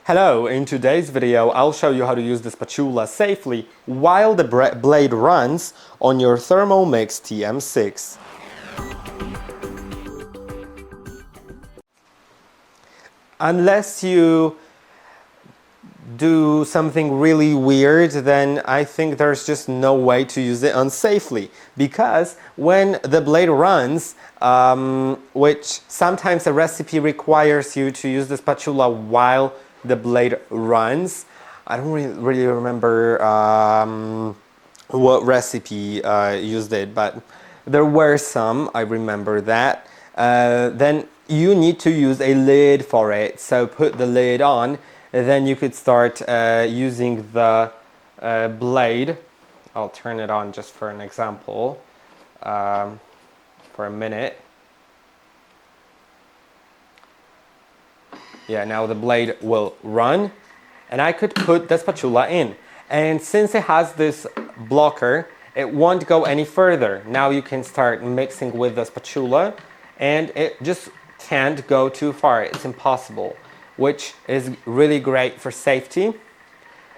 Hello, in today's video I'll show you how to use the spatula safely while the blade runs on your ThermoMix TM6. Unless you do something really weird, then I think there's just no way to use it unsafely, because when the blade runs, which sometimes the recipe requires you to use the spatula while the blade runs. I don't really remember what recipe used it, but there were some, I remember that. Then you need to use a lid for it, so put the lid on, and then you could start using the blade. I'll turn it on just for an example for a minute. Yeah, now the blade will run, and I could put the spatula in. And since it has this blocker, it won't go any further. Now you can start mixing with the spatula, and it just can't go too far. It's impossible, which is really great for safety.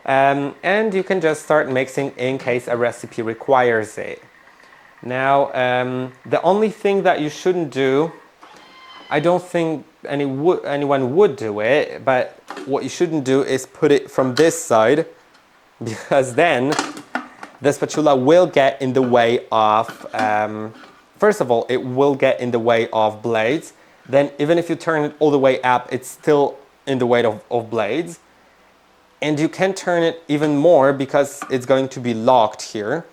And you can just start mixing in case a recipe requires it. Now, the only thing that you shouldn't do, I don't think anyone would do it, but what you shouldn't do is put it from this side, because then the spatula will get in the way of, first of all, it will get in the way of blades. Then even if you turn it all the way up, it's still in the way of blades. And you can turn it even more because it's going to be locked here.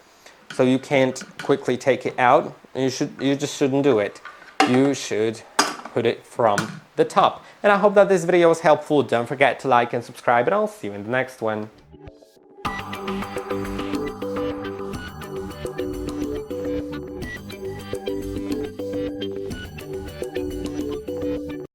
So you can't quickly take it out. You just shouldn't do it. You should put it from the top. And I hope that this video was helpful. Don't forget to like and subscribe, and I'll see you in the next one.